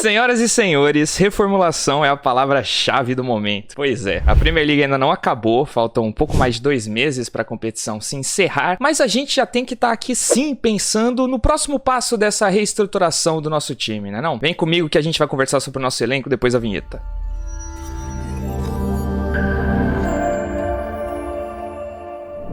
Senhoras e senhores, reformulação é a palavra-chave do momento. Pois é, a Premier League ainda não acabou, faltam um pouco mais de 2 meses para a competição se encerrar, mas a gente já tem que estar aqui sim pensando no próximo passo dessa reestruturação do nosso time, né não? Vem comigo que a gente vai conversar sobre o nosso elenco depois da vinheta.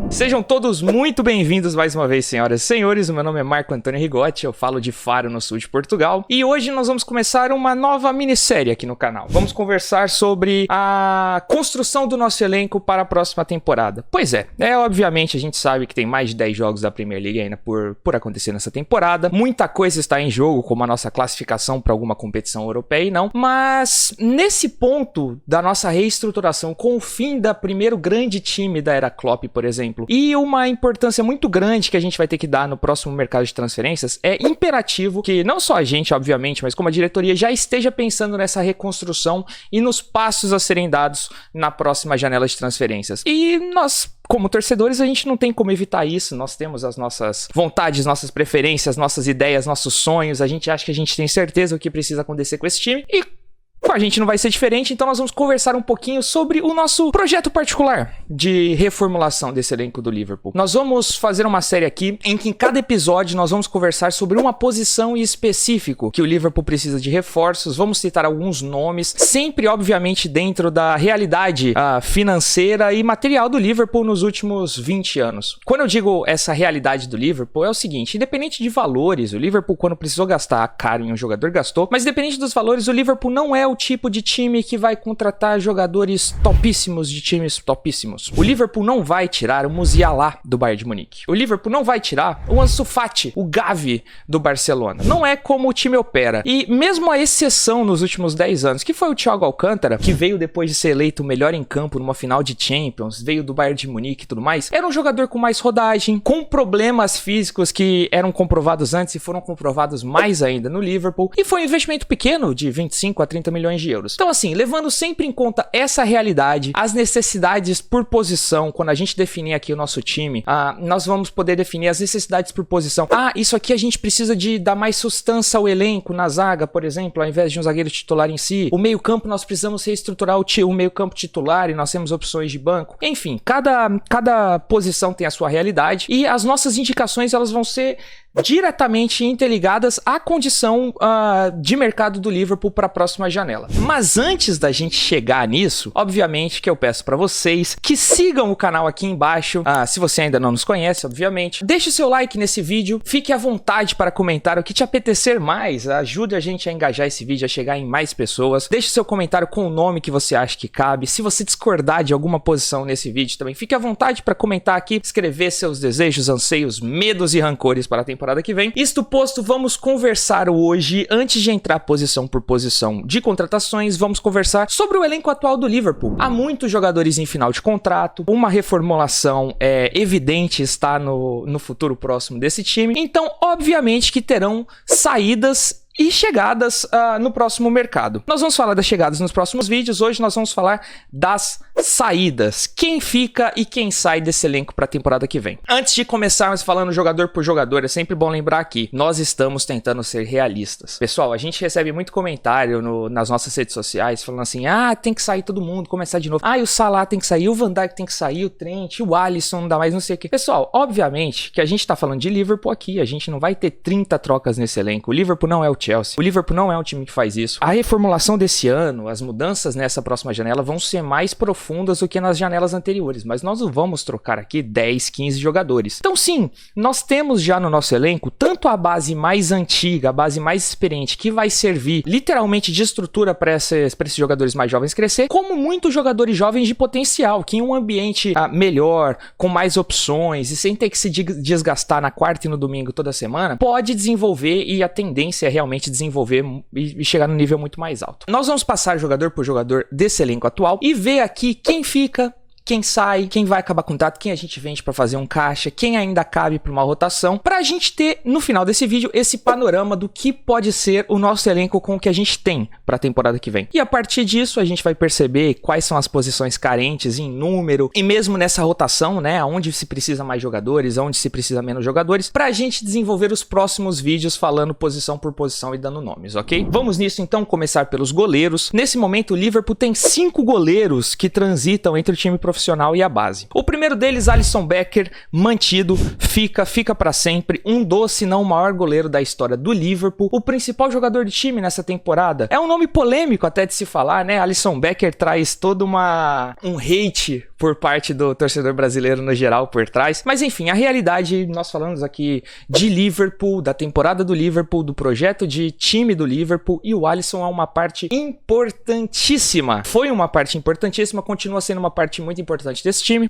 Sejam todos muito bem-vindos mais uma vez, senhoras e senhores. O meu nome é Marco Antônio Rigotti, eu falo de Faro, no sul de Portugal. E hoje nós vamos começar uma nova minissérie aqui no canal. Vamos conversar sobre a construção do nosso elenco para a próxima temporada. Pois é, obviamente a gente sabe que tem mais de 10 jogos da Premier League ainda por acontecer nessa temporada. Muita coisa está em jogo, como a nossa classificação para alguma competição europeia e não. Mas nesse ponto da nossa reestruturação, com o fim do primeiro grande time da era Klopp, por exemplo, e uma importância muito grande que a gente vai ter que dar no próximo mercado de transferências, é imperativo que não só a gente, obviamente, mas como a diretoria já esteja pensando nessa reconstrução e nos passos a serem dados na próxima janela de transferências. E nós, como torcedores, a gente não tem como evitar isso. Nós temos as nossas vontades, nossas preferências, nossas ideias, nossos sonhos. A gente acha que a gente tem certeza do que precisa acontecer com esse time e com a gente não vai ser diferente, então nós vamos conversar um pouquinho sobre o nosso projeto particular de reformulação desse elenco do Liverpool. Nós vamos fazer uma série aqui em que em cada episódio nós vamos conversar sobre uma posição em específico que o Liverpool precisa de reforços. Vamos citar alguns nomes, sempre obviamente dentro da realidade financeira e material do Liverpool nos últimos 20 anos. Quando eu digo essa realidade do Liverpool é o seguinte: independente de valores, o Liverpool quando precisou gastar caro em um jogador gastou, mas independente dos valores, o Liverpool não é o tipo de time que vai contratar jogadores topíssimos de times topíssimos. O Liverpool não vai tirar o Musiala do Bayern de Munique. O Liverpool não vai tirar o Ansu Fati, o Gavi do Barcelona. Não é como o time opera. E mesmo a exceção nos últimos 10 anos, que foi o Thiago Alcântara, que veio depois de ser eleito o melhor em campo numa final de Champions, veio do Bayern de Munique e tudo mais, era um jogador com mais rodagem, com problemas físicos que eram comprovados antes e foram comprovados mais ainda no Liverpool, e foi um investimento pequeno de 25 a 30 milhões de euros. Então assim, levando sempre em conta essa realidade, as necessidades por posição, quando a gente definir aqui o nosso time, nós vamos poder definir as necessidades por posição. Isso aqui a gente precisa de dar mais sustância ao elenco na zaga, por exemplo, ao invés de um zagueiro titular em si. O meio campo nós precisamos reestruturar o meio campo titular e nós temos opções de banco. Enfim, cada posição tem a sua realidade e as nossas indicações elas vão ser diretamente interligadas à condição de mercado do Liverpool para a próxima janela. Mas antes da gente chegar nisso, obviamente que eu peço para vocês que sigam o canal aqui embaixo, se você ainda não nos conhece, obviamente. Deixe o seu like nesse vídeo, fique à vontade para comentar o que te apetecer mais, ajude a gente a engajar esse vídeo, a chegar em mais pessoas. Deixe seu comentário com o nome que você acha que cabe. Se você discordar de alguma posição nesse vídeo também, fique à vontade para comentar aqui, escrever seus desejos, anseios, medos e rancores para a temporada que vem. Isto posto, vamos conversar hoje, antes de entrar posição por posição de contratações, vamos conversar sobre o elenco atual do Liverpool. Há muitos jogadores em final de contrato, uma reformulação evidente está no futuro próximo desse time, então obviamente que terão saídas e chegadas no próximo mercado. Nós vamos falar das chegadas nos próximos vídeos. Hoje nós vamos falar das saídas. Quem fica e quem sai desse elenco para a temporada que vem. Antes de começarmos falando jogador por jogador, é sempre bom lembrar aqui, nós estamos tentando ser realistas. Pessoal, a gente recebe muito comentário nas nossas redes sociais falando assim, tem que sair todo mundo, começar de novo. O Salah tem que sair, o Van Dijk tem que sair, o Trent, o Alisson, não dá mais, não sei o que. Pessoal, obviamente que a gente tá falando de Liverpool aqui, a gente não vai ter 30 trocas nesse elenco. O Liverpool não é o Chelsea. O Liverpool não é um time que faz isso. A reformulação desse ano, as mudanças nessa próxima janela vão ser mais profundas do que nas janelas anteriores, mas nós não vamos trocar aqui 10, 15 jogadores. Então sim, nós temos já no nosso elenco tanto a base mais antiga, a base mais experiente, que vai servir literalmente de estrutura para esses jogadores mais jovens crescer, como muitos jogadores jovens de potencial, que em um ambiente melhor, com mais opções e sem ter que se desgastar na quarta e no domingo toda semana, pode desenvolver, e a tendência é realmente desenvolver e chegar num nível muito mais alto. Nós vamos passar jogador por jogador desse elenco atual e ver aqui quem fica, quem sai, quem vai acabar com o contrato, quem a gente vende pra fazer um caixa, quem ainda cabe pra uma rotação, pra gente ter, no final desse vídeo, esse panorama do que pode ser o nosso elenco com o que a gente tem pra temporada que vem. E a partir disso, a gente vai perceber quais são as posições carentes em número, e mesmo nessa rotação, né, onde se precisa mais jogadores, onde se precisa menos jogadores, pra gente desenvolver os próximos vídeos falando posição por posição e dando nomes, ok? Vamos nisso então, começar pelos goleiros. Nesse momento, o Liverpool tem 5 goleiros que transitam entre o time profissional e a base. O primeiro deles, Alisson Becker, mantido, fica pra sempre, um dos, se não o maior goleiro da história do Liverpool, o principal jogador de time nessa temporada. É um nome polêmico até de se falar, né? Alisson Becker traz todo um hate por parte do torcedor brasileiro no geral por trás, mas enfim, a realidade, nós falamos aqui de Liverpool, da temporada do Liverpool, do projeto de time do Liverpool, e o Alisson é uma parte importantíssima. Foi uma parte importantíssima, continua sendo uma parte muito importante desse time.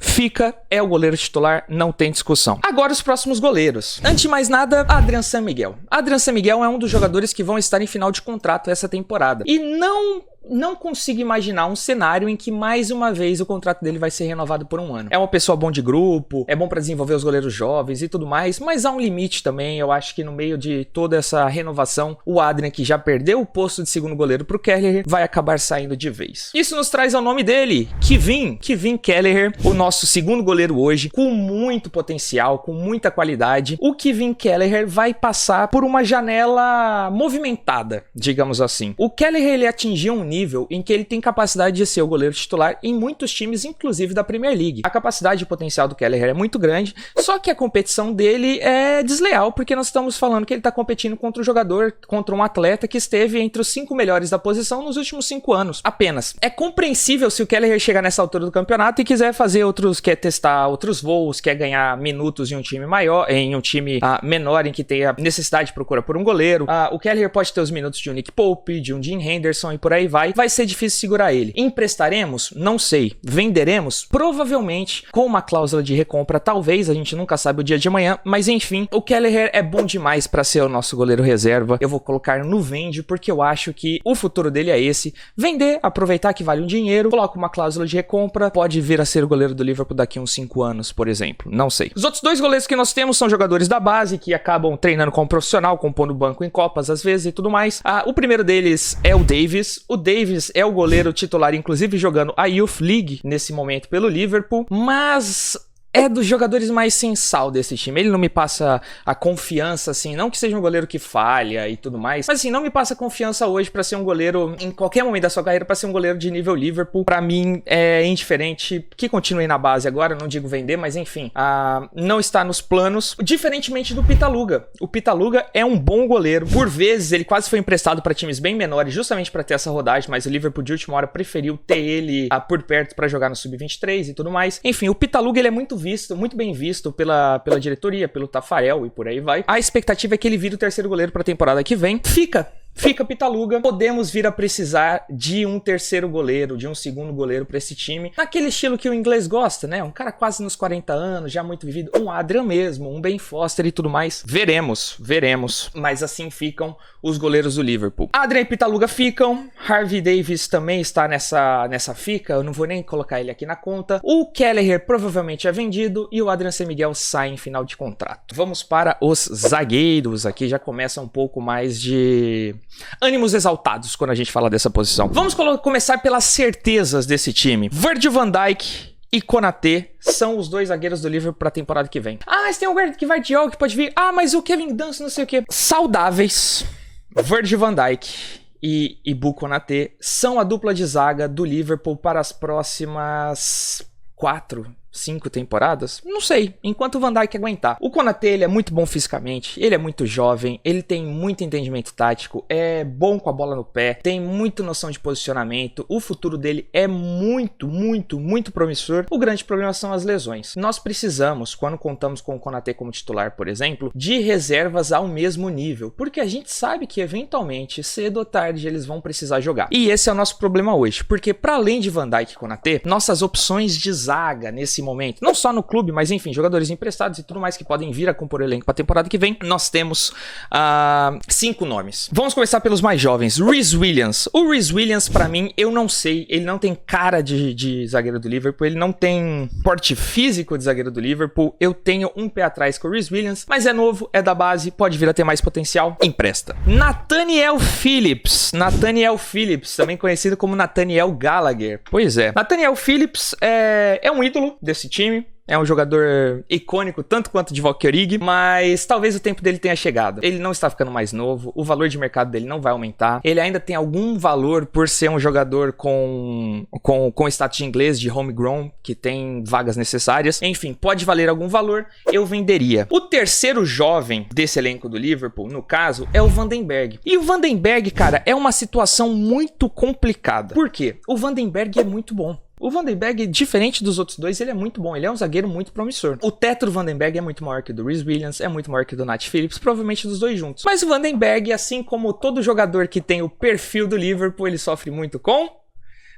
É o goleiro titular, não tem discussão. Agora os próximos goleiros. Antes de mais nada, Adrien San Miguel. Adrien San Miguel é um dos jogadores que vão estar em final de contrato essa temporada. E não consigo imaginar um cenário em que mais uma vez o contrato dele vai ser renovado por um ano. É uma pessoa bom de grupo, é bom pra desenvolver os goleiros jovens e tudo mais, mas há um limite também. Eu acho que no meio de toda essa renovação, o Adrien, que já perdeu o posto de segundo goleiro pro Kelleher, vai acabar saindo de vez. Isso nos traz ao nome dele, Kevin Kelleher, o nosso segundo goleiro hoje, com muito potencial, com muita qualidade. O Kevin Kelleher vai passar por uma janela movimentada, digamos assim. O Kelleher, ele atingiu um nível em que ele tem capacidade de ser o goleiro titular em muitos times, inclusive da Premier League. A capacidade e potencial do Kelleher é muito grande, só que a competição dele é desleal, porque nós estamos falando que ele está competindo contra um jogador, contra um atleta que esteve entre os 5 melhores da posição nos últimos 5 anos, apenas. É compreensível se o Kelleher chegar nessa altura do campeonato e quiser fazer quer testar outros voos, quer ganhar minutos em um time maior, em um time menor, em que tenha necessidade de procura por um goleiro. O Kelleher pode ter os minutos de um Nick Pope, de um Dean Henderson e por aí vai. Vai ser difícil segurar ele. Emprestaremos? Não sei. Venderemos? Provavelmente com uma cláusula de recompra, talvez, a gente nunca sabe o dia de amanhã, mas enfim, o Kelleher é bom demais para ser o nosso goleiro reserva. Eu vou colocar no vende, porque eu acho que o futuro dele é esse. Vender, aproveitar que vale um dinheiro, coloca uma cláusula de recompra, pode vir a ser o goleiro do Liverpool daqui a uns 5 anos, por exemplo. Não sei. Os outros 2 goleiros que nós temos são jogadores da base, que acabam treinando como profissional, compondo banco em copas às vezes e tudo mais. O primeiro deles é o Davies. O Davies é o goleiro titular, inclusive jogando a Youth League nesse momento pelo Liverpool, mas é dos jogadores mais sem sal desse time. Ele não me passa a confiança, assim, não que seja um goleiro que falha e tudo mais, mas assim, não me passa confiança hoje pra ser um goleiro, em qualquer momento da sua carreira, pra ser um goleiro de nível Liverpool. Pra mim é indiferente que continue na base agora, não digo vender, mas enfim, não está nos planos, diferentemente do Pitaluga. O Pitaluga é um bom goleiro, por vezes ele quase foi emprestado pra times bem menores, justamente pra ter essa rodagem, mas o Liverpool de última hora preferiu ter ele por perto pra jogar no Sub-23 e tudo mais. Enfim, o Pitaluga, ele é muito bem visto pela diretoria, pelo Tafarel e por aí vai. A expectativa é que ele vire o terceiro goleiro para a temporada que vem. Fica Pitaluga. Podemos vir a precisar de um terceiro goleiro, de um segundo goleiro para esse time. Naquele estilo que o inglês gosta, né? Um cara quase nos 40 anos, já muito vivido. Um Adrian mesmo, um Ben Foster e tudo mais. Veremos. Mas assim ficam os goleiros do Liverpool. Adrian e Pitaluga ficam. Harvey Davies também está nessa fica. Eu não vou nem colocar ele aqui na conta. O Kelleher provavelmente é vendido e o Adrien San Miguel sai em final de contrato. Vamos para os zagueiros. Aqui já começa um pouco mais de ânimos exaltados quando a gente fala dessa posição. Vamos começar pelas certezas desse time. Virgil van Dijk e Konaté são os 2 zagueiros do Liverpool para a temporada que vem. Mas tem o Gvardiol que pode vir. Mas o Kevin Danso não sei o que. Saudáveis, Virgil van Dijk e Bukayo Konaté são a dupla de zaga do Liverpool para as próximas 4, 5 temporadas? Não sei, enquanto o Van Dijk aguentar. O Konaté, ele é muito bom fisicamente, ele é muito jovem, ele tem muito entendimento tático, é bom com a bola no pé, tem muita noção de posicionamento, o futuro dele é muito promissor. O grande problema são as lesões. Nós precisamos, quando contamos com o Konaté como titular, por exemplo, de reservas ao mesmo nível, porque a gente sabe que eventualmente, cedo ou tarde, eles vão precisar jogar. E esse é o nosso problema hoje, porque para além de Van Dijk e Konaté, nossas opções de zaga nesse nesse momento, não só no clube, mas enfim, jogadores emprestados e tudo mais que podem vir a compor o elenco para a temporada que vem, nós temos 5 nomes. Vamos começar pelos mais jovens. Rhys Williams. O Rhys Williams, pra mim, eu não sei, ele não tem cara de zagueiro do Liverpool, ele não tem porte físico de zagueiro do Liverpool, eu tenho um pé atrás com o Rhys Williams, mas é novo, é da base, pode vir a ter mais potencial, empresta. Nathaniel Phillips, também conhecido como Nathaniel Gallagher. Pois é, Nathaniel Phillips é um ídolo desse time. É um jogador icônico, tanto quanto de Valkyrie, mas talvez o tempo dele tenha chegado. Ele não está ficando mais novo, o valor de mercado dele não vai aumentar. Ele ainda tem algum valor por ser um jogador com status de inglês, de homegrown, que tem vagas necessárias. Enfim, pode valer algum valor, eu venderia. O terceiro jovem desse elenco do Liverpool, no caso, é o Vandenberg. E o Vandenberg, cara, é uma situação muito complicada. Por quê? O Vandenberg é muito bom. O Vandenberg, diferente dos outros dois, ele é muito bom. Ele é um zagueiro muito promissor. O teto do Vandenberg é muito maior que o do Rhys Williams, é muito maior que o do Nat Phillips, provavelmente dos dois juntos. Mas o Vandenberg, assim como todo jogador que tem o perfil do Liverpool, ele sofre muito com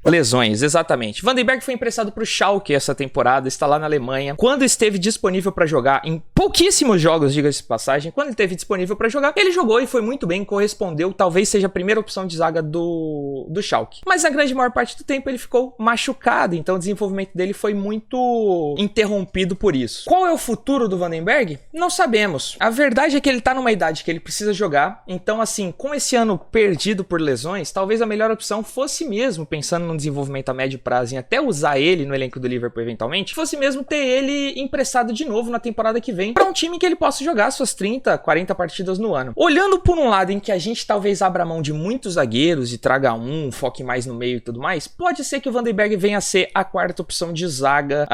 lesões, exatamente. Vandenberg foi emprestado para o Schalke essa temporada, está lá na Alemanha. Quando esteve disponível para jogar, em pouquíssimos jogos, diga-se de passagem, quando ele esteve disponível para jogar, ele jogou e foi muito bem, correspondeu, talvez seja a primeira opção de zaga do Schalke. Mas na grande maior parte do tempo ele ficou machucado, então o desenvolvimento dele foi muito interrompido por isso. Qual é o futuro do Vandenberg? Não sabemos. A verdade é que ele está numa idade que ele precisa jogar, então assim, com esse ano perdido por lesões, talvez a melhor opção fosse mesmo, pensando no desenvolvimento a médio prazo e até usar ele no elenco do Liverpool eventualmente, fosse mesmo ter ele emprestado de novo na temporada que vem para um time que ele possa jogar suas 30, 40 partidas no ano. Olhando por um lado em que a gente talvez abra mão de muitos zagueiros e traga foque mais no meio e tudo mais, pode ser que o Vandenberg venha a ser a quarta opção de zaga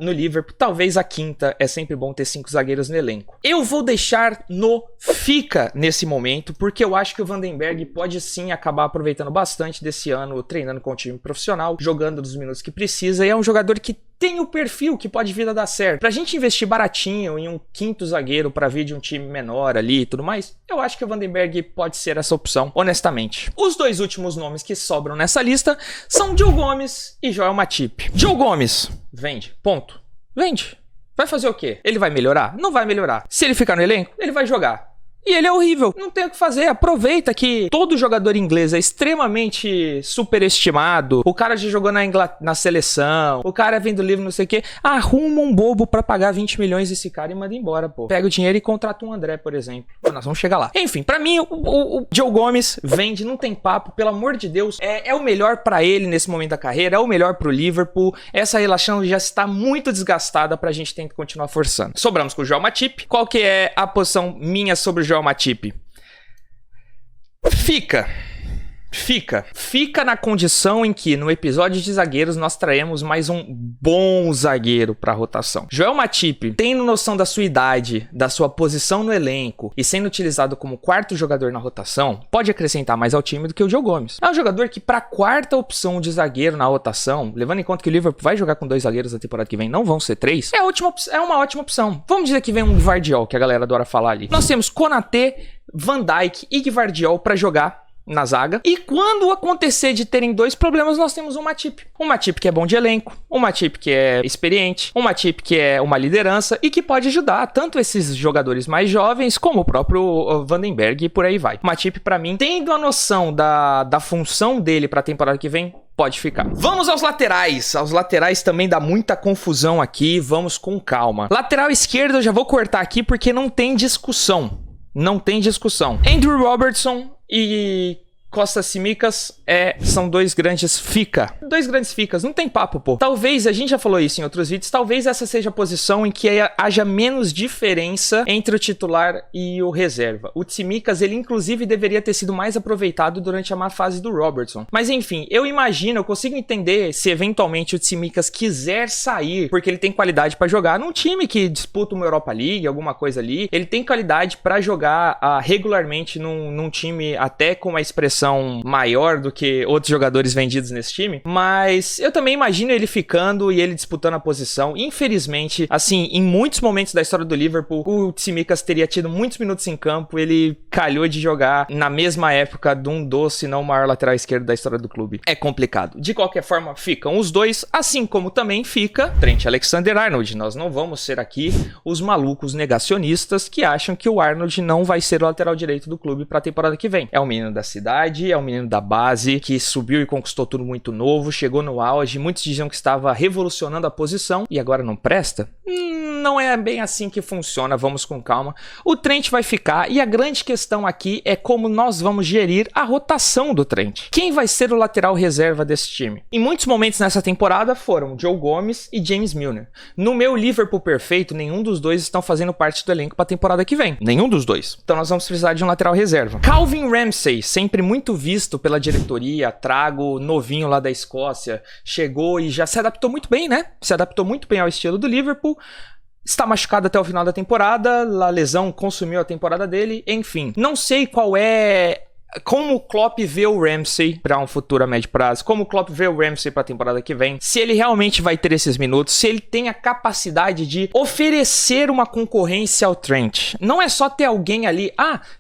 no Liverpool, talvez a quinta, é sempre bom ter 5 zagueiros no elenco. Eu vou deixar no fica nesse momento, porque eu acho que o Vandenberg pode sim acabar aproveitando bastante desse ano, treinando com o time profissional, jogando dos minutos que precisa, e é um jogador que tem o perfil que pode vir a dar certo. Pra gente investir baratinho em um quinto zagueiro pra vir de um time menor ali e tudo mais, eu acho que o Vandenberg pode ser essa opção, honestamente. Os dois últimos nomes que sobram nessa lista são Joe Gomes e Joel Matip. Joe Gomes, vende, ponto. Vende. Vai fazer o quê? Ele vai melhorar? Não vai melhorar. Se ele ficar no elenco, ele vai jogar. E ele é horrível, não tem o que fazer, aproveita que todo jogador inglês é extremamente superestimado, o cara já jogou na seleção, o cara vem do livro não sei o que, arruma um bobo pra pagar 20 milhões desse cara e manda embora, pô. Pega o dinheiro e contrata um André, por exemplo. Nós vamos chegar lá. Enfim, pra mim, o Joe Gomes vende, não tem papo, pelo amor de Deus, é o melhor pra ele nesse momento da carreira, é o melhor pro Liverpool, essa relação já está muito desgastada pra gente ter que continuar forçando. Sobramos com o Joel Matip. Qual que é a posição minha sobre o Joel Matip? Fica na condição em que no episódio de zagueiros nós traemos mais um bom zagueiro para rotação. Joel Matip, tendo noção da sua idade, da sua posição no elenco e sendo utilizado como quarto jogador na rotação, pode acrescentar mais ao time do que o Joe Gomes. É um jogador que para quarta opção de zagueiro na rotação, levando em conta que o Liverpool vai jogar com 2 zagueiros na temporada que vem, não vão ser 3, é uma ótima opção. Vamos dizer que vem um Gvardiol, que a galera adora falar ali. Nós temos Konaté, Van Dijk e Gvardiol para jogar na zaga. E quando acontecer de terem 2 problemas, nós temos um Matip. Um Matip que é bom de elenco, um Matip que é experiente, um Matip que é uma liderança e que pode ajudar tanto esses jogadores mais jovens como o próprio Vandenberg e por aí vai. O Matip, pra mim, tendo a noção da função dele pra temporada que vem, pode ficar. Vamos aos laterais. Aos laterais também dá muita confusão aqui, vamos com calma. Lateral esquerdo eu já vou cortar aqui porque não tem discussão. Não tem discussão. Andrew Robertson e Kostas Tsimikas são 2 grandes ficas, não tem papo, pô. Talvez, a gente já falou isso em outros vídeos, talvez essa seja a posição em que haja menos diferença entre o titular e o reserva. O Tsimikas, ele inclusive deveria ter sido mais aproveitado durante a má fase do Robertson. Mas enfim, eu consigo entender se eventualmente o Tsimikas quiser sair, porque ele tem qualidade pra jogar num time que disputa uma Europa League, alguma coisa ali, ele tem qualidade pra jogar regularmente num time até com uma expressão posição maior do que outros jogadores vendidos nesse time, mas eu também imagino ele ficando e ele disputando a posição. Infelizmente, assim, em muitos momentos da história do Liverpool, o Tsimikas teria tido muitos minutos em campo, ele calhou de jogar na mesma época de um dos, se não o maior lateral esquerdo da história do clube. É complicado. De qualquer forma, ficam os dois, assim como também fica Trent Alexander-Arnold. Nós não vamos ser aqui os malucos negacionistas que acham que o Arnold não vai ser o lateral direito do clube para a temporada que vem. É um menino da cidade, é um menino da base, que subiu e conquistou tudo muito novo, chegou no auge, muitos diziam que estava revolucionando a posição e agora não presta? Não é bem assim que funciona, vamos com calma. O Trent vai ficar e a grande questão aqui é como nós vamos gerir a rotação do Trent. Quem vai ser o lateral reserva desse time? Em muitos momentos nessa temporada foram Joe Gomes e James Milner. No meu Liverpool perfeito, nenhum dos dois estão fazendo parte do elenco para a temporada que vem. Nenhum dos dois. Então nós vamos precisar de um lateral reserva. Calvin Ramsey, sempre muito visto pela diretoria, trago novinho lá da Escócia, chegou e já se adaptou muito bem, né? Se adaptou muito bem ao estilo do Liverpool. Está machucado até o final da temporada, a lesão consumiu a temporada dele, enfim. Não sei qual é... Como o Klopp vê o Ramsey para um futuro a médio prazo, como o Klopp vê o Ramsey para a temporada que vem, se ele realmente vai ter esses minutos, se ele tem a capacidade de oferecer uma concorrência ao Trent. Não é só ter alguém ali,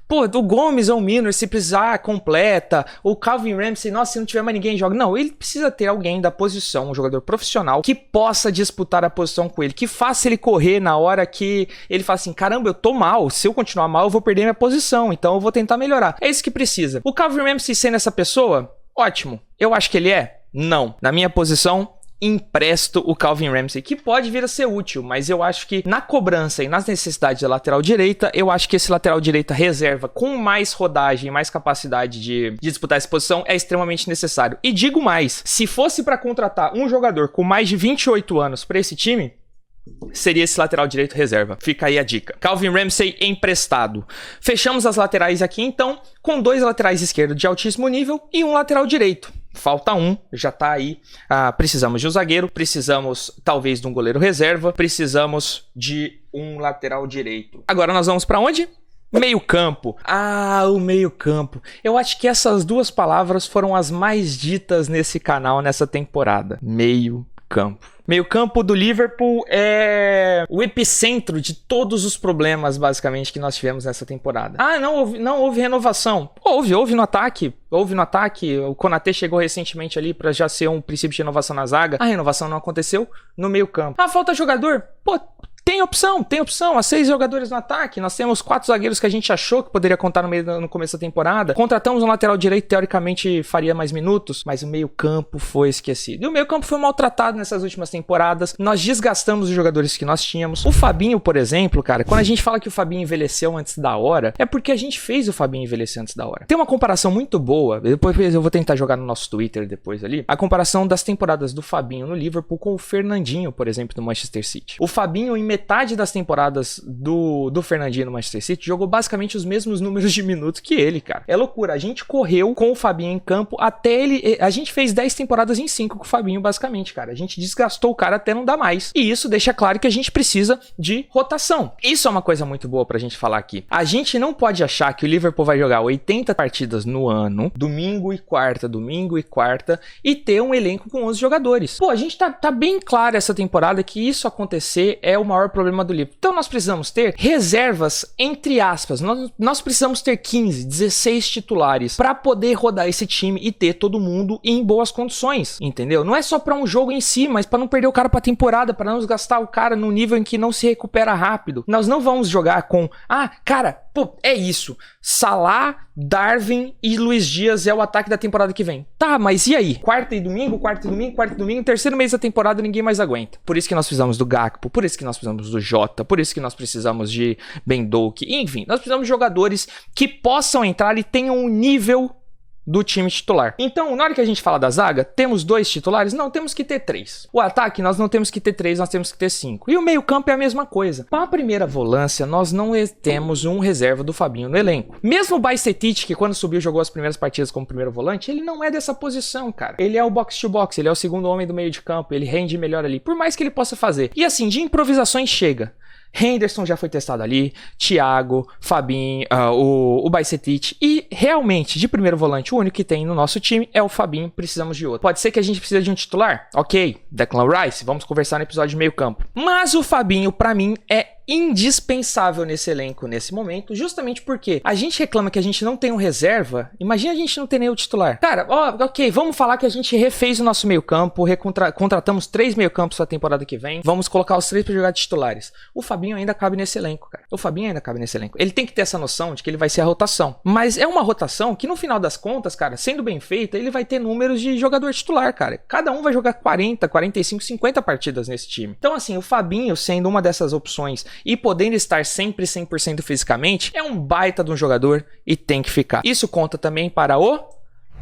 o Gomes ou o Milner, se precisar, completa, o Calvin Ramsey, nossa, se não tiver mais ninguém, joga. Não, ele precisa ter alguém da posição, um jogador profissional, que possa disputar a posição com ele, que faça ele correr na hora que ele fala assim, caramba, eu tô mal, se eu continuar mal, eu vou perder minha posição, então eu vou tentar melhorar. É isso que precisa. O Calvin Ramsey sendo essa pessoa, ótimo. Eu acho que ele é? Não. Na minha posição, empresto o Calvin Ramsey, que pode vir a ser útil, mas eu acho que na cobrança e nas necessidades da lateral direita, eu acho que esse lateral direita reserva com mais rodagem e mais capacidade de disputar essa posição é extremamente necessário. E digo mais, se fosse para contratar um jogador com mais de 28 anos para esse time, seria esse lateral direito reserva. Fica aí a dica. Calvin Ramsey emprestado. Fechamos as laterais aqui, então, com 2 laterais esquerdos de altíssimo nível e um lateral direito. Falta um, já tá aí. Precisamos de um zagueiro, precisamos talvez de um goleiro reserva, precisamos de um lateral direito. Agora nós vamos para onde? Meio campo. O meio campo. Eu acho que essas duas palavras foram as mais ditas nesse canal nessa temporada. Meio campo. Meio campo do Liverpool é o epicentro de todos os problemas, basicamente, que nós tivemos nessa temporada. Não houve renovação. Houve no ataque. O Konaté chegou recentemente ali para já ser um princípio de renovação na zaga. A renovação não aconteceu no meio campo. Falta jogador? Tem opção. Há 6 jogadores no ataque. Nós temos 4 zagueiros que a gente achou que poderia contar no começo da temporada. Contratamos um lateral direito, teoricamente faria mais minutos, mas o meio-campo foi esquecido. E o meio-campo foi maltratado nessas últimas temporadas. Nós desgastamos os jogadores que nós tínhamos. O Fabinho, por exemplo, cara, quando a gente fala que o Fabinho envelheceu antes da hora, é porque a gente fez o Fabinho envelhecer antes da hora. Tem uma comparação muito boa, depois eu vou tentar jogar no nosso Twitter depois ali, a comparação das temporadas do Fabinho no Liverpool com o Fernandinho, por exemplo, no Manchester City. O Fabinho, em metade das temporadas do Fernandinho no Manchester City, jogou basicamente os mesmos números de minutos que ele, cara. É loucura. A gente correu com o Fabinho em campo até ele... A gente fez 10 temporadas em 5 com o Fabinho, basicamente, cara. A gente desgastou o cara até não dar mais. E isso deixa claro que a gente precisa de rotação. Isso é uma coisa muito boa pra gente falar aqui. A gente não pode achar que o Liverpool vai jogar 80 partidas no ano, domingo e quarta, e ter um elenco com 11 jogadores. A gente tá bem claro essa temporada que isso acontecer é o maior problema do Liverpool. Então nós precisamos ter reservas, entre aspas. Nós precisamos ter 15, 16 titulares para poder rodar esse time e ter todo mundo em boas condições, entendeu? Não é só para um jogo em si, mas para não perder o cara pra temporada, para não desgastar o cara no nível em que não se recupera rápido. Nós não vamos jogar com, é isso. Salah, Darwin e Luiz Dias é o ataque da temporada que vem. Tá, mas e aí? Quarta e domingo, terceiro mês da temporada ninguém mais aguenta. Por isso que nós precisamos do Gakpo, por isso que nós precisamos do Jota, por isso que nós precisamos de Ben Doak. Enfim, nós precisamos de jogadores que possam entrar e tenham um nível do time titular. Então, na hora que a gente fala da zaga, temos 2 titulares? Não, temos que ter 3. O ataque, nós não temos que ter 3, nós temos que ter 5. E o meio campo é a mesma coisa. Para a primeira volância, nós não temos um reserva do Fabinho no elenco. Mesmo o Bajcetic, que quando subiu jogou as primeiras partidas como primeiro volante, ele não é dessa posição, cara. Ele é o box-to-box, ele é o segundo homem do meio de campo, ele rende melhor ali, por mais que ele possa fazer. E assim, de improvisações chega. Henderson já foi testado ali, Thiago, Fabinho, o Bajcetic, e realmente, de primeiro volante, o único que tem no nosso time é o Fabinho, precisamos de outro. Pode ser que a gente precise de um titular? Ok, Declan Rice, vamos conversar no episódio de meio campo. Mas o Fabinho, pra mim, é indispensável nesse elenco, nesse momento, justamente porque a gente reclama que a gente não tem um reserva, imagina a gente não ter nem o titular. Cara, ok, vamos falar que a gente refez o nosso meio campo, contratamos 3 meio campos pra temporada que vem, vamos colocar os 3 pra jogar de titulares. O Fabinho ainda cabe nesse elenco, cara. O Fabinho ainda cabe nesse elenco. Ele tem que ter essa noção de que ele vai ser a rotação. Mas é uma rotação que no final das contas, cara, sendo bem feita, ele vai ter números de jogador titular, cara. Cada um vai jogar 40, 45, 50 partidas nesse time. Então, assim, o Fabinho sendo uma dessas opções e podendo estar sempre 100% fisicamente, é um baita de um jogador e tem que ficar. Isso conta também para o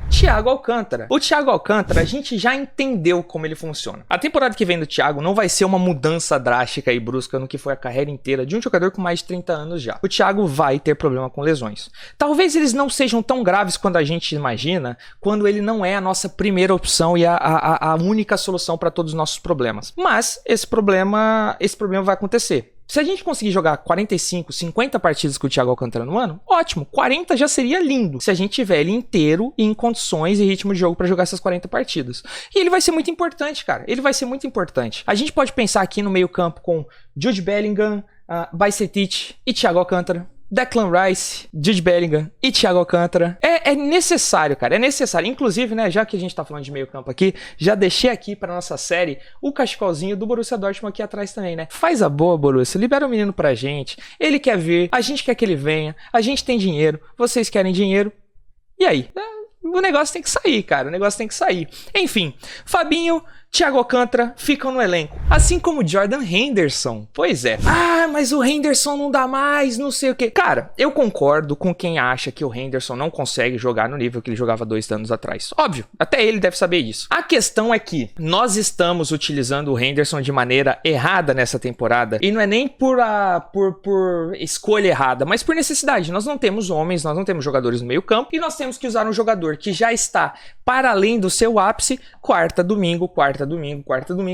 Thiago Alcântara. O Thiago Alcântara, a gente já entendeu como ele funciona. A temporada que vem do Thiago não vai ser uma mudança drástica e brusca no que foi a carreira inteira de um jogador com mais de 30 anos já. O Thiago vai ter problema com lesões. Talvez eles não sejam tão graves quanto a gente imagina, quando ele não é a nossa primeira opção e a única solução para todos os nossos problemas. Mas esse problema vai acontecer. Se a gente conseguir jogar 45, 50 partidas com o Thiago Alcântara no ano, ótimo, 40 já seria lindo. Se a gente tiver ele inteiro e em condições e ritmo de jogo pra jogar essas 40 partidas. E ele vai ser muito importante, cara. Ele vai ser muito importante. A gente pode pensar aqui no meio campo com Jude Bellingham, Bajcetic e Thiago Alcântara. Declan Rice, Jude Bellingham e Thiago Alcântara. É necessário, cara, é necessário. Inclusive, né, já que a gente tá falando de meio campo aqui, já deixei aqui pra nossa série o cachecolzinho do Borussia Dortmund aqui atrás também, né? Faz a boa, Borussia, libera o menino pra gente. Ele quer vir, a gente quer que ele venha, a gente tem dinheiro, vocês querem dinheiro. E aí? O negócio tem que sair, cara, o negócio tem que sair. Enfim, Fabinho, Thiago Alcântara ficam no elenco. Assim como Jordan Henderson. Pois é. Mas o Henderson não dá mais, não sei o quê. Cara, eu concordo com quem acha que o Henderson não consegue jogar no nível que ele jogava 2 anos atrás. Óbvio, até ele deve saber isso. A questão é que nós estamos utilizando o Henderson de maneira errada nessa temporada. E não é nem por escolha errada, mas por necessidade. Nós não temos homens, nós não temos jogadores no meio campo. E nós temos que usar um jogador que já está para além do seu ápice, quarta, domingo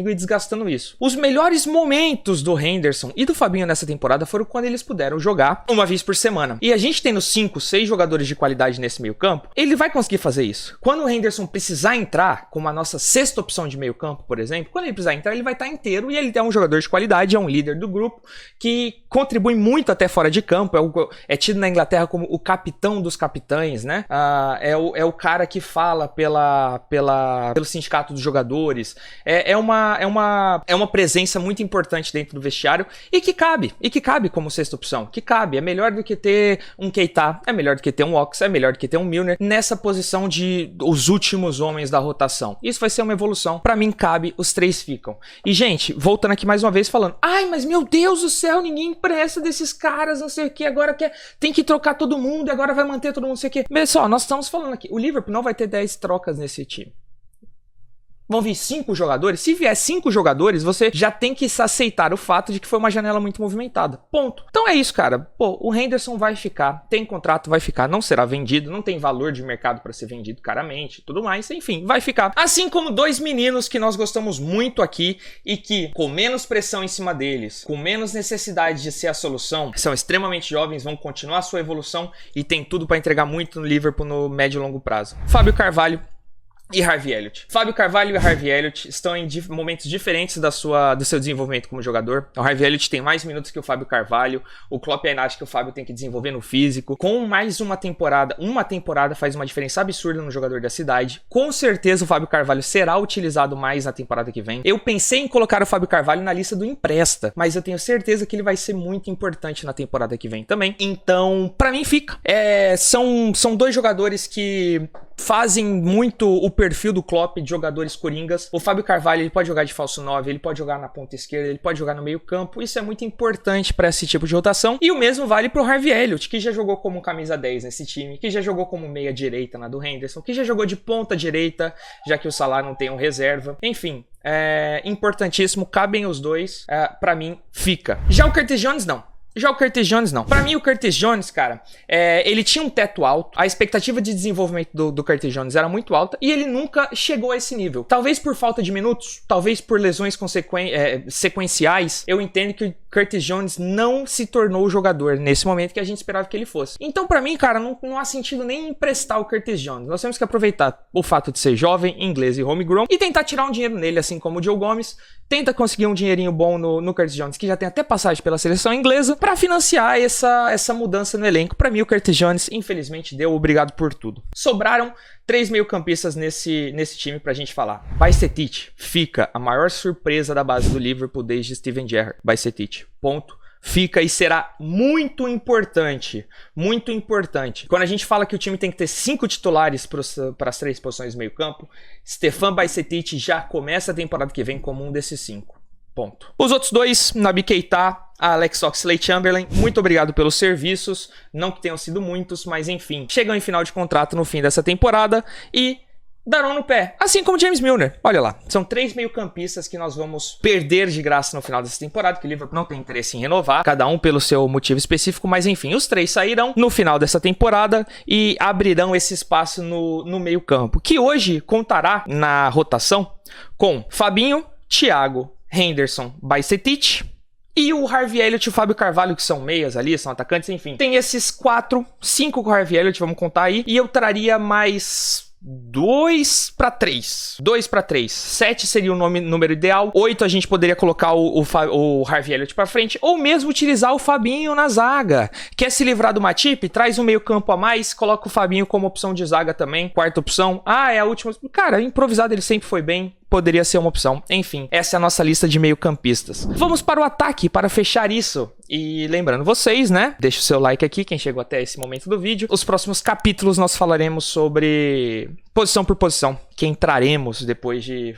e desgastando isso. Os melhores momentos do Henderson e do Fabinho nessa temporada foram quando eles puderam jogar uma vez por semana. E a gente tendo 5, 6 jogadores de qualidade nesse meio campo, ele vai conseguir fazer isso. Quando o Henderson precisar entrar, como a nossa 6ª opção de meio campo, por exemplo, quando ele precisar entrar, ele vai estar inteiro e ele é um jogador de qualidade, é um líder do grupo, que contribui muito até fora de campo, é tido na Inglaterra como o capitão dos capitães, né? É o cara que fala pelo sindicato dos jogadores. É uma presença muito importante dentro do vestiário e que cabe como 6ª opção, que cabe, é melhor do que ter um Keita, é melhor do que ter um Ox, é melhor do que ter um Milner nessa posição de os últimos homens da rotação. Isso vai ser uma evolução, pra mim cabe, os 3 ficam. E gente, voltando aqui mais uma vez falando, mas meu Deus do céu, ninguém presta desses caras, não sei o que, agora tem que trocar todo mundo e agora vai manter todo mundo, não sei o que. Pessoal, nós estamos falando aqui, o Liverpool não vai ter 10 trocas nesse time. Vão vir 5 jogadores? Se vier 5 jogadores, você já tem que aceitar o fato de que foi uma janela muito movimentada. Ponto. Então é isso, cara. Pô, o Henderson vai ficar, tem contrato, vai ficar, não será vendido, não tem valor de mercado para ser vendido caramente, tudo mais, enfim, vai ficar. Assim como 2 meninos que nós gostamos muito aqui e que, com menos pressão em cima deles, com menos necessidade de ser a solução, são extremamente jovens, vão continuar a sua evolução e tem tudo para entregar muito no Liverpool no médio e longo prazo. Fábio Carvalho e Harvey Elliott. Fábio Carvalho e Harvey Elliott estão em momentos diferentes do seu desenvolvimento como jogador. O Harvey Elliott tem mais minutos que o Fábio Carvalho. O Klopp ainda acha que o Fábio tem que desenvolver no físico. Com mais uma temporada faz uma diferença absurda no jogador da cidade. Com certeza o Fábio Carvalho será utilizado mais na temporada que vem. Eu pensei em colocar o Fábio Carvalho na lista do empresta, mas eu tenho certeza que ele vai ser muito importante na temporada que vem também. Então, pra mim fica. São 2 jogadores que fazem muito o perfil do Klopp de jogadores coringas. O Fábio Carvalho, ele pode jogar de falso 9, ele pode jogar na ponta esquerda, ele pode jogar no meio campo. Isso é muito importante para esse tipo de rotação. E o mesmo vale pro Harvey Elliott, que já jogou como camisa 10 nesse time, que já jogou como meia direita na do Henderson, que já jogou de ponta direita, já que o Salah não tem um reserva. Enfim, é importantíssimo, cabem os 2. Pra mim, fica. Já o Curtis Jones, não. Pra mim, o Curtis Jones, cara, ele tinha um teto alto, a expectativa de desenvolvimento do Curtis Jones era muito alta e ele nunca chegou a esse nível. Talvez por falta de minutos, talvez por lesões sequenciais, eu entendo que o Curtis Jones não se tornou o jogador nesse momento que a gente esperava que ele fosse. Então, pra mim, cara, não há sentido nem emprestar o Curtis Jones. Nós temos que aproveitar o fato de ser jovem, inglês e homegrown e tentar tirar um dinheiro nele, assim como o Joe Gomes. Tenta conseguir um dinheirinho bom no Curtis Jones, que já tem até passagem pela seleção inglesa, pra financiar essa mudança no elenco. Pra mim, o Curtis Jones, infelizmente, deu obrigado por tudo. Sobraram 3 meio-campistas nesse time pra gente falar. Bajcetic fica a maior surpresa da base do Liverpool desde Steven Gerrard. Bajcetic, ponto. Fica e será muito importante. Muito importante. Quando a gente fala que o time tem que ter 5 titulares para as 3 posições do meio campo, Stefan Bajcetic já começa a temporada que vem como um desses 5. Ponto. Os outros 2, Naby Keita, Alex Oxlade-Chamberlain, muito obrigado pelos serviços. Não que tenham sido muitos, mas enfim. Chegam em final de contrato no fim dessa temporada e darão no pé, assim como James Milner. Olha lá, são 3 meio-campistas que nós vamos perder de graça no final dessa temporada, que o Liverpool não tem interesse em renovar, cada um pelo seu motivo específico, mas enfim, os 3 sairão no final dessa temporada e abrirão esse espaço no meio-campo, que hoje contará na rotação com Fabinho, Thiago, Henderson, Bajcetic e o Harvey Elliott e o Fábio Carvalho, que são meias ali, são atacantes, enfim. Tem esses 5 com o Harvey Elliott, vamos contar aí, e eu traria mais 2 para 3. 2 para 3. 7 seria o número ideal. 8 a gente poderia colocar o Harvey Elliott para frente. Ou mesmo utilizar o Fabinho na zaga. Quer se livrar do Matip? Traz um meio campo a mais. Coloca o Fabinho como opção de zaga também. 4ª opção. Ah, é a última. Cara, improvisado ele sempre foi bem. Poderia ser uma opção. Enfim, essa é a nossa lista de meio-campistas. Vamos para o ataque para fechar isso. E lembrando vocês, né? Deixa o seu like aqui, quem chegou até esse momento do vídeo. Os próximos capítulos nós falaremos sobre posição por posição. Que entraremos depois de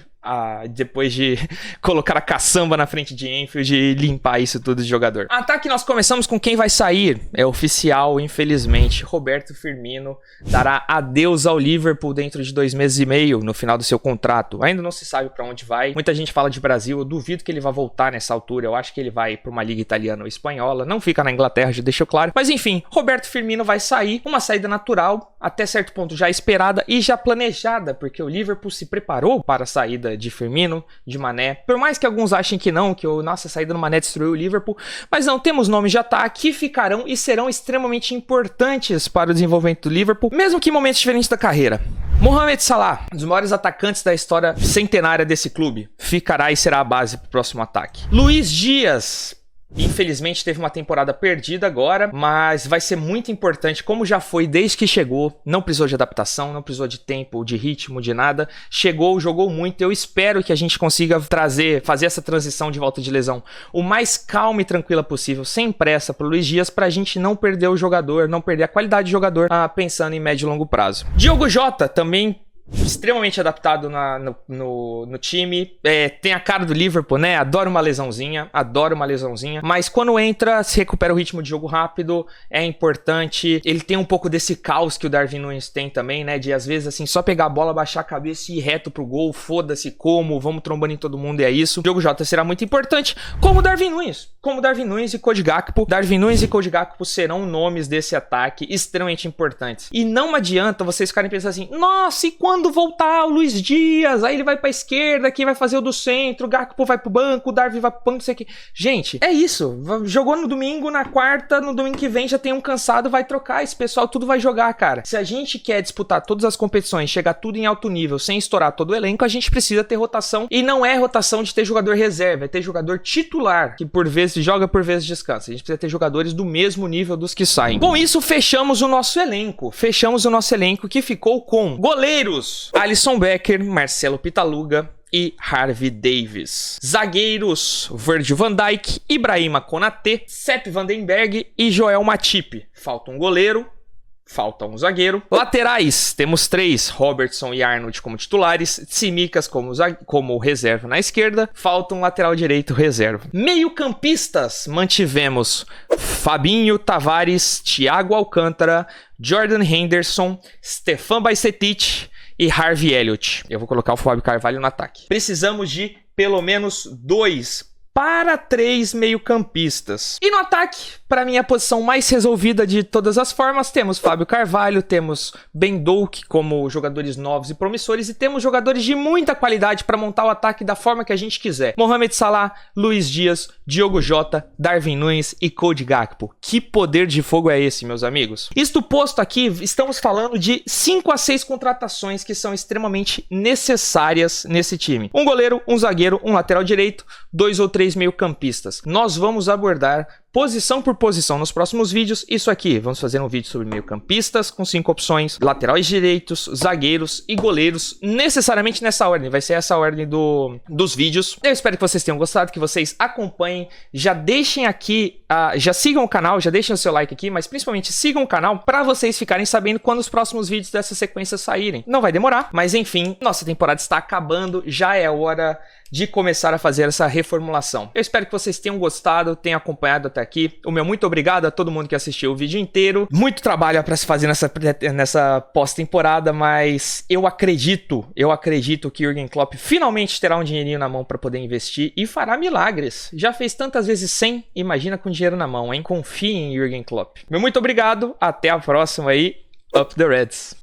colocar a caçamba na frente de Enfield e limpar isso tudo de jogador. Ataque, nós começamos com quem vai sair. É oficial, infelizmente. Roberto Firmino dará adeus ao Liverpool dentro de 2 meses e meio, no final do seu contrato. Ainda não se sabe pra onde vai. Muita gente fala de Brasil. Eu duvido que ele vá voltar nessa altura. Eu acho que ele vai pra uma liga italiana ou espanhola. Não fica na Inglaterra, já deixou claro. Mas enfim, Roberto Firmino vai sair. Uma saída natural, até certo ponto já esperada e já planejada, porque o Liverpool se preparou para a saída de Firmino, de Mané. Por mais que alguns achem que não, que nossa, a saída do Mané destruiu o Liverpool, mas não, temos nomes de ataque que ficarão e serão extremamente importantes para o desenvolvimento do Liverpool, mesmo que em momentos diferentes da carreira. Mohamed Salah, um dos maiores atacantes da história centenária desse clube, ficará e será a base para o próximo ataque. Luiz Dias, infelizmente teve uma temporada perdida agora, mas vai ser muito importante, como já foi desde que chegou. Não precisou de adaptação, não precisou de tempo, de ritmo, de nada. Chegou, jogou muito. Eu espero que a gente consiga fazer essa transição de volta de lesão o mais calma e tranquila possível, sem pressa, para o Luiz Dias, para a gente não perder o jogador, não perder a qualidade de jogador, pensando em médio e longo prazo. Diogo Jota também extremamente adaptado no time, tem a cara do Liverpool, né? Adora uma lesãozinha, mas quando entra, se recupera o ritmo de jogo rápido, é importante. Ele tem um pouco desse caos que o Darwin Núñez tem também, né? De às vezes assim, só pegar a bola, baixar a cabeça e ir reto pro gol, foda-se como, vamos trombando em todo mundo e é isso. O Diogo Jota será muito importante, como o Darwin Núñez e Cody Gakpo. Darwin Núñez e Cody Gakpo serão nomes desse ataque extremamente importantes. E não adianta vocês ficarem pensando assim, nossa, e quando voltar o Luiz Dias, aí ele vai pra esquerda, quem vai fazer o do centro, o Gakpo vai pro banco, o Darwin vai pro banco, não sei o que. Gente, é isso. Jogou no domingo, na quarta, no domingo que vem já tem um cansado, vai trocar. Esse pessoal tudo vai jogar, cara. Se a gente quer disputar todas as competições, chegar tudo em alto nível, sem estourar todo o elenco, a gente precisa ter rotação. E não é rotação de ter jogador reserva, é ter jogador titular, que por vezes joga, por vezes descansa. A gente precisa ter jogadores do mesmo nível dos que saem. Com isso, fechamos o nosso elenco. Que ficou com goleiros Alisson Becker, Marcelo Pitaluga e Harvey Davis. Zagueiros, Virgil van Dijk, Ibrahima Konaté, Sepp Vandenberg e Joel Matip. Falta um goleiro, falta um zagueiro. Laterais, temos 3, Robertson e Arnold como titulares, Tsimikas como reserva na esquerda, falta um lateral direito reserva. Meio-campistas, mantivemos Fabinho, Tavares, Thiago Alcântara, Jordan Henderson, Stefan Bajcetic e Harvey Elliott. Eu vou colocar o Fábio Carvalho no ataque. Precisamos de pelo menos 2 para 3 meio-campistas. E no ataque, Para mim, a posição mais resolvida de todas as formas, temos Fábio Carvalho, temos Ben Doak como jogadores novos e promissores, e temos jogadores de muita qualidade para montar o ataque da forma que a gente quiser. Mohamed Salah, Luiz Dias, Diogo Jota, Darwin Núñez e Cody Gakpo. Que poder de fogo é esse, meus amigos? Isto posto aqui, estamos falando de 5 a 6 contratações que são extremamente necessárias nesse time. Um goleiro, um zagueiro, um lateral direito, 2 ou 3 meio-campistas. Nós vamos abordar posição por posição nos próximos vídeos. Isso aqui, vamos fazer um vídeo sobre meio-campistas com 5 opções, laterais direitos, zagueiros e goleiros, necessariamente nessa ordem. Vai ser essa a ordem dos vídeos. Eu espero que vocês tenham gostado, que vocês acompanhem. Já deixem aqui, já sigam o canal, já deixem o seu like aqui, mas principalmente sigam o canal para vocês ficarem sabendo quando os próximos vídeos dessa sequência saírem. Não vai demorar, mas enfim, nossa temporada está acabando, já é hora de começar a fazer essa reformulação. Eu espero que vocês tenham gostado, tenham acompanhado até aqui. O meu muito obrigado a todo mundo que assistiu o vídeo inteiro. Muito trabalho para se fazer nessa pós-temporada, mas eu acredito que Jürgen Klopp finalmente terá um dinheirinho na mão para poder investir e fará milagres. Já fez tantas vezes sem, imagina com dinheiro na mão, hein? Confie em Jürgen Klopp. Meu muito obrigado, até a próxima aí. Up the Reds!